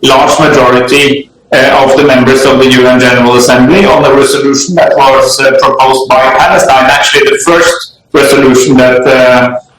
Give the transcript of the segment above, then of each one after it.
large majority of the members of the UN General Assembly on a resolution that was proposed by Palestine. Actually, the first resolution that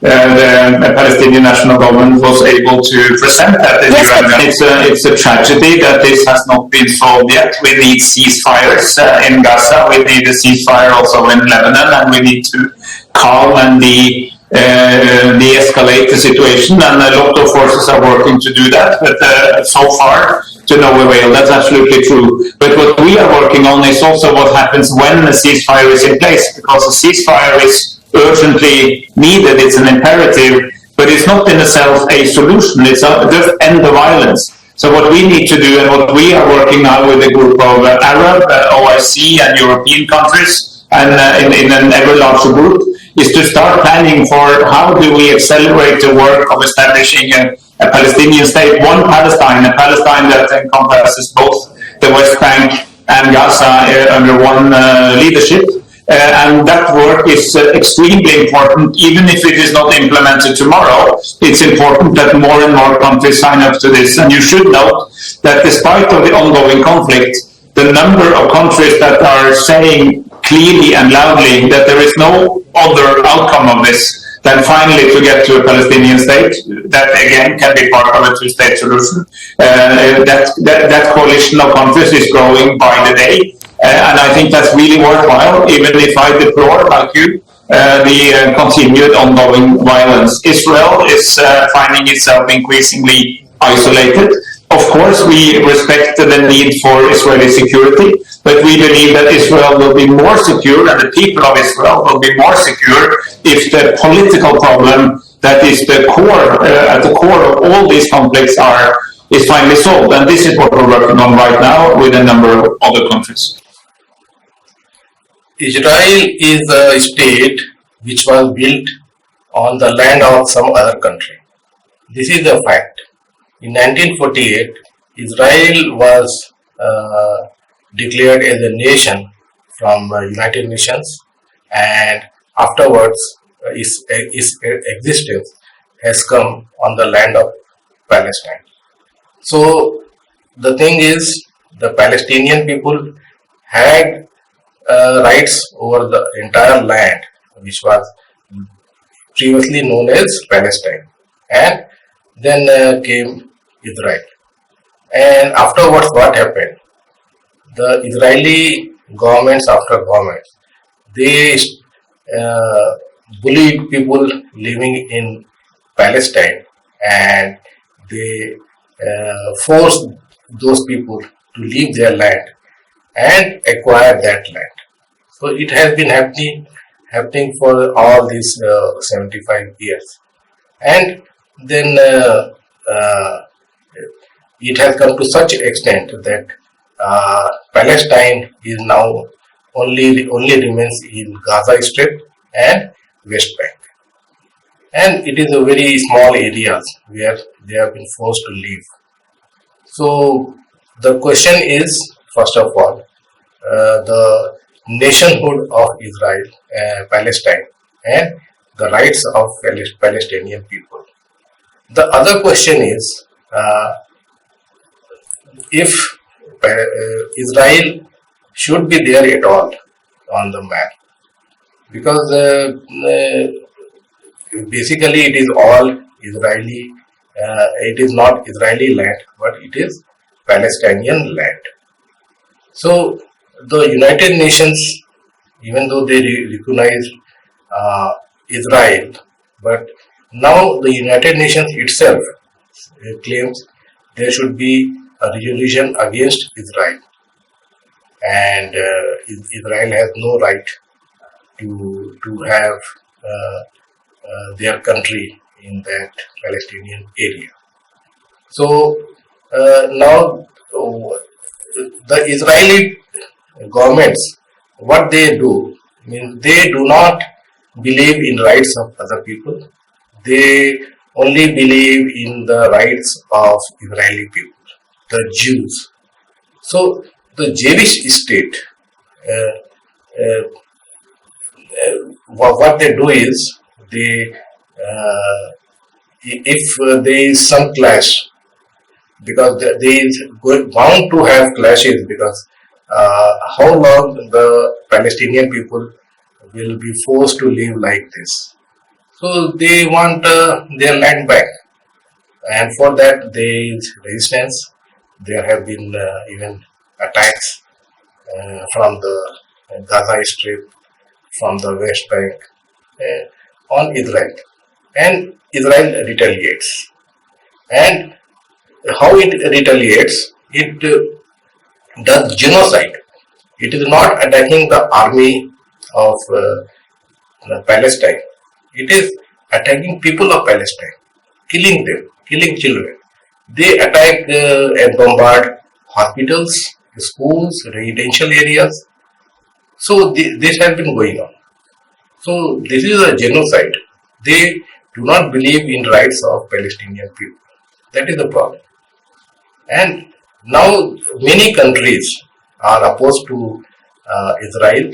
the Palestinian National Government was able to present at the UN. It's a tragedy that this has not been solved yet. We need ceasefires in Gaza. We need a ceasefire also in Lebanon, and we need to calm and de-escalate the situation. And a lot of forces are working to do that, but so far to no avail. That's absolutely true. But what we are working on is also what happens when a ceasefire is in place, because a ceasefire is urgently needed. It's an imperative, but it's not in itself a solution. It's just end the violence. So what we need to do, and what we are working now with a group of Arab, OIC, and European countries, and in an ever larger group, is to start planning for how do we accelerate the work of establishing a Palestinian state, one Palestine, a Palestine that encompasses both the West Bank and Gaza under one leadership. And that work is extremely important, even if it is not implemented tomorrow. It's important that more and more countries sign up to this. And you should note that despite of the ongoing conflict, the number of countries that are saying clearly and loudly that there is no other outcome of this than finally to get to a Palestinian state, that again can be part of a two-state solution. That coalition of countries is growing by the day. And I think that's really worthwhile, even if I deplore, like you, the continued ongoing violence. Israel is finding itself increasingly isolated. Of course, we respect the need for Israeli security, but we believe that Israel will be more secure, and the people of Israel will be more secure if the political problem that is the core, at the core of all these conflicts is finally solved. And this is what we're working on right now with a number of other countries. Israel is a state which was built on the land of some other country. This is a fact. In 1948, Israel was declared as a nation from United Nations, and afterwards its existence has come on the land of Palestine. So the thing is, the Palestinian people had rights over the entire land, which was previously known as Palestine, and then came Israel. And afterwards, what happened? The Israeli governments, after governments, they bullied people living in Palestine, and they forced those people to leave their land and acquire that land. So it has been happening for all these 75 years, and then it has come to such extent that Palestine is now only remains in Gaza Strip and West Bank, and it is a very small areas where they have been forced to live. So the question is, first of all, the nationhood of Israel, Palestine, and the rights of Palestinian people. The other question is, if Israel should be there at all on the map, because basically it is all Israeli, it is not Israeli land, but it is Palestinian land. So the United Nations, even though they recognize Israel, but now the United Nations itself claims there should be a resolution against Israel, and Israel has no right to have their country in that Palestinian area. So now the Israeli governments, what they do, I mean, they do not believe in rights of other people. They only believe in the rights of Israeli people, the Jews. So the Jewish state, what they do is, they if there is some clash because they is bound to have clashes, because how long the Palestinian people will be forced to live like this. So they want their land back, and for that there is resistance. There have been even attacks from the Gaza Strip, from the West Bank on Israel, and Israel retaliates. And how it retaliates? It does genocide. It is not attacking the army of Palestine. It is attacking people of Palestine, killing them, killing children. They attack and bombard hospitals, schools, residential areas. So this has been going on. So this is a genocide. They do not believe in rights of Palestinian people. That is the problem. And now many countries are opposed to Israel.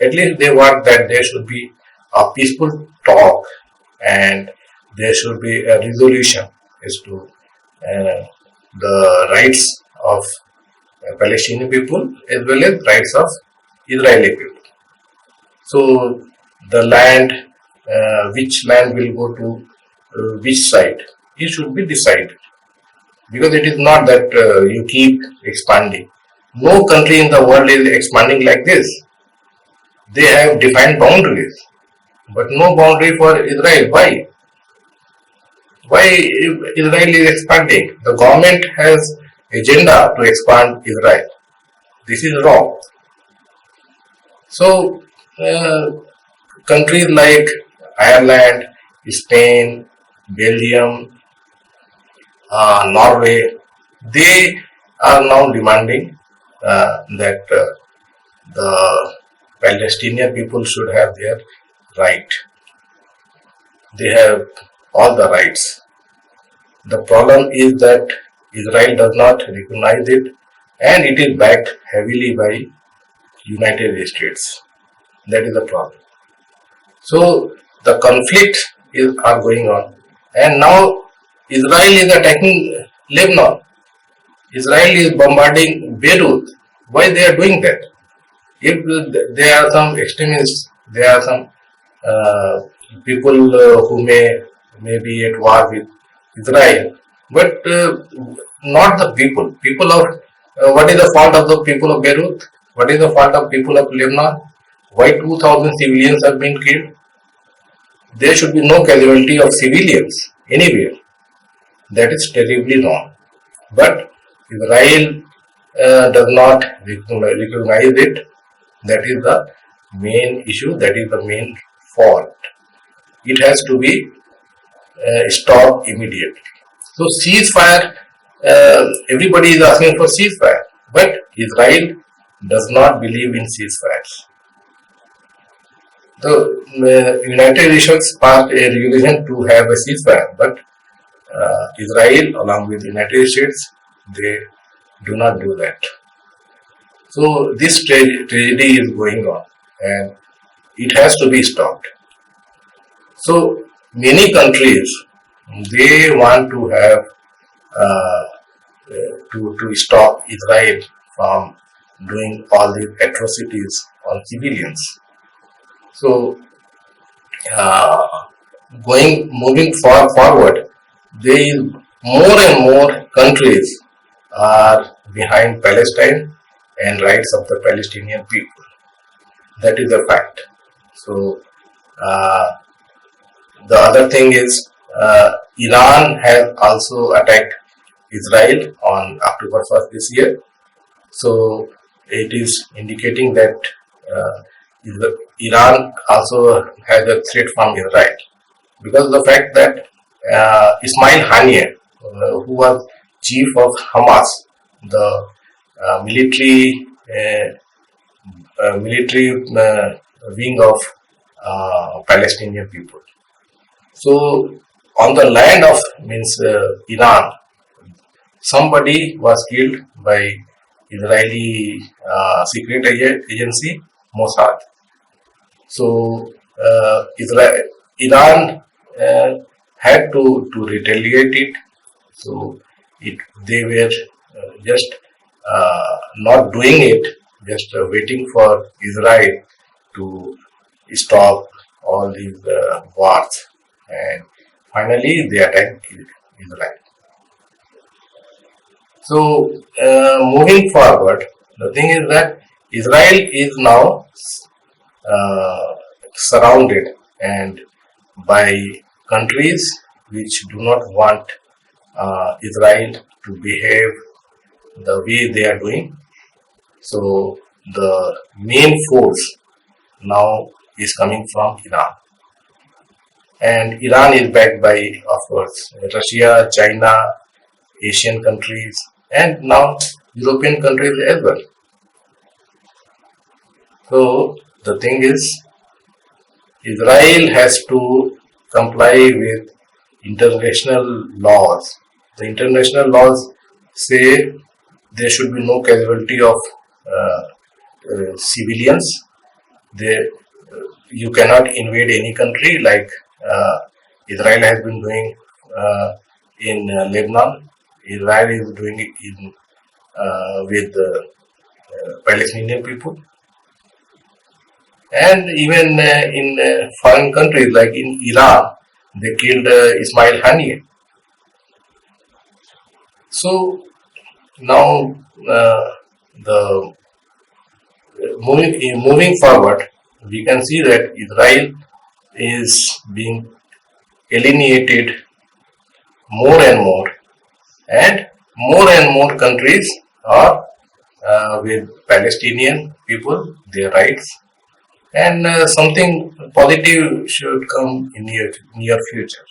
At least they want that there should be a peaceful talk, and there should be a resolution as to the rights of Palestinian people as well as rights of Israeli people. So the land, which land will go to which side, it should be decided, because it is not that you keep expanding. No country in the world is expanding like this. They have defined boundaries, but no boundary for Israel. Why? Why Israel is expanding? The government has agenda to expand Israel. This is wrong. So countries like Ireland, Spain, Belgium, Norway, they are now demanding that the Palestinian people should have their right. They have all the rights. The problem is that Israel does not recognize it, and it is backed heavily by United States. That is the problem. So the conflicts are going on, and now Israel is attacking Lebanon. Israel is bombarding Beirut. Why they are doing that? If there are some extremists, there are some people who may be at war with Israel, but not the people. People of what is the fault of the people of Beirut? What is the fault of people of Lebanon? Why 2,000 civilians have been killed? There should be no casualty of civilians anywhere. That is terribly wrong. But Israel does not recognize it. That is the main issue. That is the main fault. It has to be stopped immediately. So ceasefire. Everybody is asking for ceasefire, but Israel does not believe in ceasefires. The United Nations passed a resolution to have a ceasefire, but Israel, along with the United States, they do not do that. So this tragedy is going on, and it has to be stopped. So many countries, they want to have to stop Israel from doing all these atrocities on civilians. So moving forward, there is more and more countries are behind Palestine and rights of the Palestinian people. That is a fact. So the other thing is Iran has also attacked Israel on October 1st this year. So it is indicating that Iran also has a threat from Israel, because of the fact that Ismail Haniyeh, who was chief of Hamas, the military wing of Palestinian people. So on the land of Iran, somebody was killed by Israeli secret agency Mossad. So Iran had to retaliate it. So they were just not doing it, just waiting for Israel to stop all these wars, and finally they attacked Israel. So moving forward, the thing is that Israel is now surrounded and by countries which do not want Israel to behave the way they are doing. So the main force now is coming from Iran, and Iran is backed by, of course, Russia, China, Asian countries, and now European countries as well. So the thing is, Israel has to comply with international laws. The international laws say there should be no casualty of civilians. You cannot invade any country like Israel has been doing in Lebanon. Israel is doing it with the Palestinian people, and even in foreign countries like in Iran, they killed Ismail Haniyeh. So now the moving forward, we can see that Israel is being alienated more and more countries are with Palestinian people, their rights, and something positive should come in near future.